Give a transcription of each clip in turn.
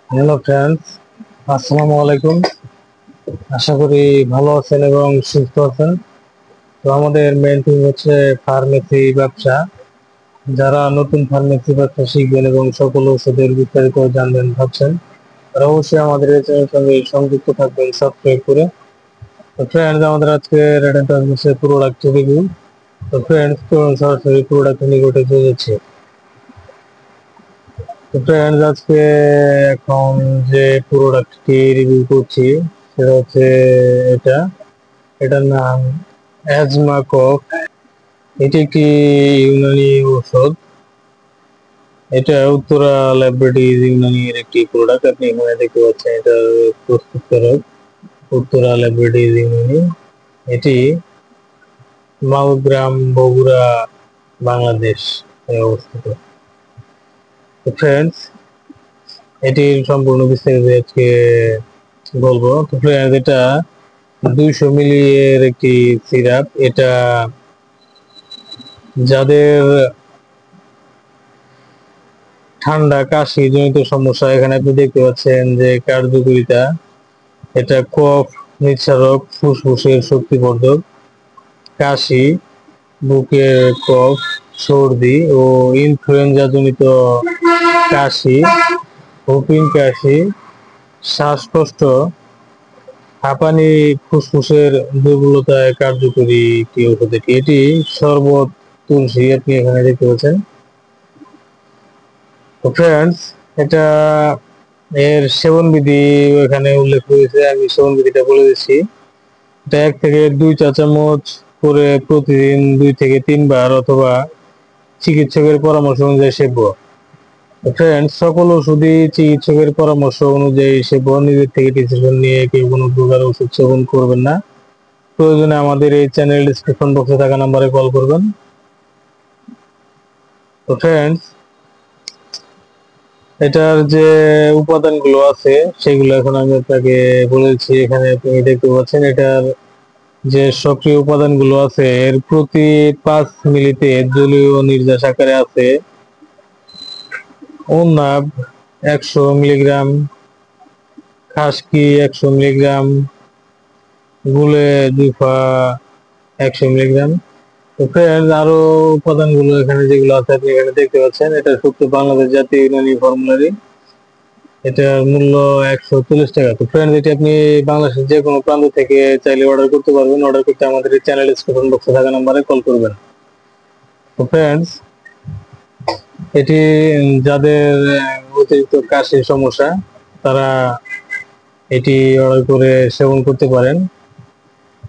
Hello friends, আসসালামু আলাইকুম। আশা করি ভালো আছেন এবং সুস্থ আছেন। তো আমাদের মেইন থিম হচ্ছে ফার্মেসি ব্যবসা। যারা নতুন ফার্মেসি ব্যবসা শিখবেন এবং সকল ওষুধের বিস্তারিত জানবেন ভাবছেন, তারা অবশ্যই আমাদের এই চ্যানেলের সঙ্গে সংযুক্ত থাকবেন সাবস্ক্রাইব করে। তো ফ্রেন্ডস, আমাদের আজকে রেডেন্ট হচ্ছে প্রোডাক্ট রিভিউ। তো ফ্রেন্ডস, সরাসরি প্রোডাক্ট নিকটে চলে যাচ্ছে। তো ফ্রেন্ডস, আজকে এখন যে প্রোডাক্টটি রিভিউ করছি সেটা হচ্ছে এটা এটার নাম অ্যাজমা কফ। এটি একটি ইউনানি ঔষধ। এটা উত্তরা ল্যাবরেটরিজ ইউনানির একটি প্রোডাক্ট। আপনি এখানে দেখতে পাচ্ছেন এটার প্রস্তুতকারক উত্তরা ল্যাবরেটরিজ ইউনানি। এটি মাওগ্রাম, বগুড়া, বাংলাদেশ অবস্থিত। তো ফ্রেন্ডস, এটির সম্পূর্ণ বিস্তারিত আজকে বলবো। তো ফ্রেন্ডস, এটা 200 মিলি এর একটি সিরাপ। এটা যাদের ঠান্ডা কাশি জনিত সমস্যা, এখানে আপনি দেখতে পাচ্ছেন যে কার্যকারিতা। এটা কফ নিঃসারক, ফুসফুসের শক্তিবর্ধক, কাশি, বুকের কফ, সর্দি ও ইনফ্লুয়েঞ্জা জনিত কাশি, হুপিং কাশি, শ্বাসকষ্ট, হাঁপানি, ফুসফুসের দুর্বলতায় কার্যকরী একটি ওষুধ। এটি শরবত তুলসী, আপনি এখানে দেখতে পাচ্ছেন। তো ফ্রেন্ডস, এটা এর সেবন বিধি এখানে উল্লেখ রয়েছে, আমি সেবন বিধিটা বলে দিচ্ছি। এটা 1 থেকে 2 চা চামচ করে প্রতিদিন 2 থেকে 3 বার অথবা চিকিৎসকের পরামর্শ অনুযায়ী সেব্য। ফ্রেন্ডস, সকল ওষুধই চিকিৎসকের পরামর্শ অনুযায়ী সেব্য। নিজের থেকে ডিসিশন নিয়ে কেউ কোনো প্রকার ওষুধ সেবন করবেন না। প্রয়োজনে আমাদের এই চ্যানেল ডিসক্রিপশন বক্সে থাকা নাম্বারে কল করবেন। তো ফ্রেন্ডস, এটার যে উপাদানগুলো আছে সেগুলো এখন আমি আপনাকে বলেছি। এখানে আপনি দেখতে পাচ্ছেন এটার যে সক্রিয় উপাদানগুলো আছে, এর প্রতি 5 মিলিতে জলীয় নির্যাস আকারে আছে ওনাব 100 মিলিগ্রাম, খাসকি 100 মিলিগ্রাম, গুলে দুফা 100 মিলিগ্রাম। তো ফ্রেন্ডস, আরো উপাদানগুলো এখানে যেগুলো আছে আপনি এখানে দেখতে পাচ্ছেন। এটা সূত্র বাংলাদেশ জাতীয় ইউনানি ফর্মুলারি। এটার মূল্য 140 টাকা। তো ফ্রেন্ডস, এটি আপনি বাংলাদেশের যে কোনো প্রান্ত থেকে চাইলে অর্ডার করতে পারবেন। অর্ডার করতে আমাদের এই চ্যানেল ডিসক্রিপশন বক্সে থাকা নাম্বারে কল করবেন। তো ফ্রেন্ডস, এটি যাদের অতিরিক্ত কাশির সমস্যা, তারা এটি অর্ডার করে সেবন করতে পারেন।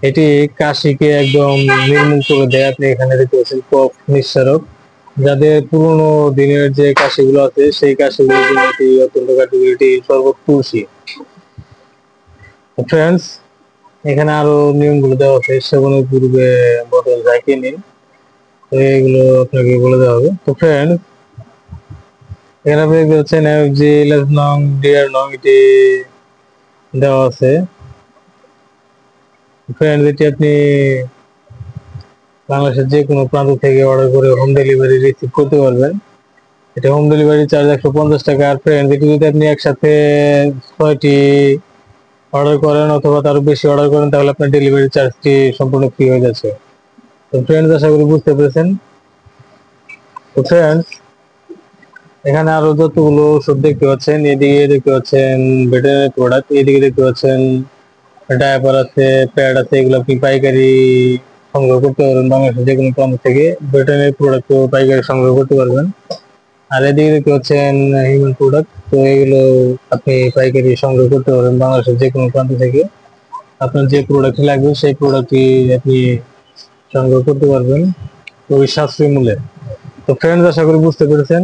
এটি কাশিকে একদম নির্মূল করে দেয়। আপনি এখানে দেখতে পাচ্ছেন কফ নিঃসারক। যাদের পুরোনো দিনের যে কাশিগুলো আছে সেই কাশিগুলোর জন্য এটি অত্যন্ত কার্যকরী। এটি শরবত তুলসী। ফ্রেন্ডস, এখানে আরো নিয়মগুলো দেওয়া আছে। সেবনের পূর্বে বোতল ঝাঁকিয়ে নিন। তো এগুলো আপনাকে বলে দেওয়া হবে। তো ফ্রেন্ডস, এখানে আপনি দেখতে পাচ্ছেন এফজি লেস নং ডিয়ার নং এটি দেওয়া আছে। ফ্রেন্ডস, এটি আপনি বাংলাদেশের যে কোনো প্রান্ত থেকে অর্ডার করে হোম ডেলিভারি রিসিভ করতে পারবেন। এটা হোম ডেলিভারি চার্জ 150 টাকা। আর ফ্রেন্ডস, এটি যদি আপনি একসাথে 6টি অর্ডার করেন অথবা তারও বেশি অর্ডার করেন, তাহলে আপনার ডেলিভারি চার্জটি সম্পূর্ণ ফ্রি হয়ে যাচ্ছে। তো ফ্রেন্ডস, আশা করি বুঝতে পেরেছেন। তো ফ্রেন্ডস, এখানে আরো যতগুলো ওষুধ দেখতে পাচ্ছেন, এদিকে দেখতে পাচ্ছেন ভেটেরিনারি প্রোডাক্ট, এদিকে দেখতে পাচ্ছেন ডায়াপার আছে, প্যাড আছে। এগুলো আপনি পাইকারি সংগ্রহ করতে পারবেন বাংলাদেশের যে কোনো প্রান্ত থেকে। ভেটেরিনারি প্রোডাক্ট পাইকারি সংগ্রহ করতে পারবেন। আর এদিকে দেখতে পাচ্ছেন হিউম্যান প্রোডাক্ট। তো এগুলো আপনি পাইকারি সংগ্রহ করতে পারবেন বাংলাদেশের যে কোনো প্রান্ত থেকে। আপনার যে প্রোডাক্ট লাগবে সেই প্রোডাক্টটি আপনি সংগ্রহ করতে পারবেন ওই সাশ্রয়ী মূল্যে। তো ফ্রেন্ডস, আশা করি বুঝতে পেরেছেন।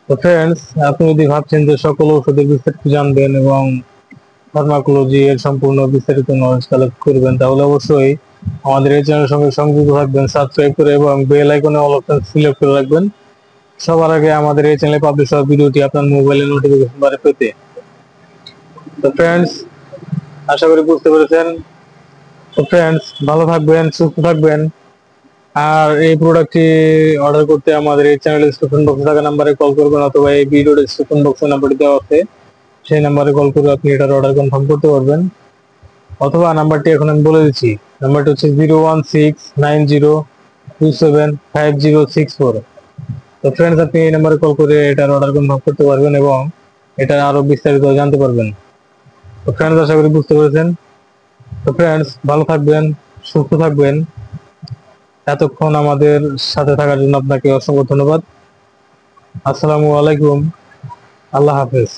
তো ফ্রেন্ডস, আপনি যদি ভাবছেন যে সকল ওষুধের বিস্তারিত জানবেন এবং ফার্মাকোলজি এর সম্পূর্ণ বিস্তারিত নলেজ কালেক্ট করবেন, তাহলে অবশ্যই আমাদের এই চ্যানেলের সঙ্গে সংযুক্ত থাকবেন সাবস্ক্রাইব করে এবং বেল আইকনে অল অপশন সিলেক্ট করে রাখবেন সবার আগে আমাদের এই চ্যানেলে পাবলিশ হওয়া ভিডিওটি আপনার মোবাইলে নোটিফিকেশন বারে পেতে। তো ফ্রেন্ডস, আশা করি বুঝতে পেরেছেন। তো ফ্রেন্ডস, ভালো থাকবেন, সুস্থ থাকবেন। আর এই প্রোডাক্টটি অর্ডার করতে আমাদের এই চ্যানেল ডিসক্রিপশন বক্সে থাকা নাম্বারে কল করবেন, অথবা এই ভিডিও ডিসক্রিপশন বক্সে নাম্বারটি দেওয়া আছে সেই নাম্বারে কল করে আপনি এটার অর্ডার কনফার্ম করতে পারবেন। অথবা নাম্বারটি এখন আমি বলে দিচ্ছি, নাম্বারটি হচ্ছে 01690275064। তো ফ্রেন্ডস, আপনি এই নাম্বারে কল করে এটার অর্ডার কনফার্ম করতে পারবেন এবং এটা আরো বিস্তারিত জানতে পারবেন। তো ফ্রেন্ডস, আশা করি বুঝতে পেরেছেন। তো ফ্রেন্ডস, ভালো থাকবেন, সুস্থ থাকবেন। এতক্ষণ আমাদের সাথে থাকার জন্য আপনাকে অসংখ্য ধন্যবাদ। আসসালামু আলাইকুম, আল্লাহ হাফেজ।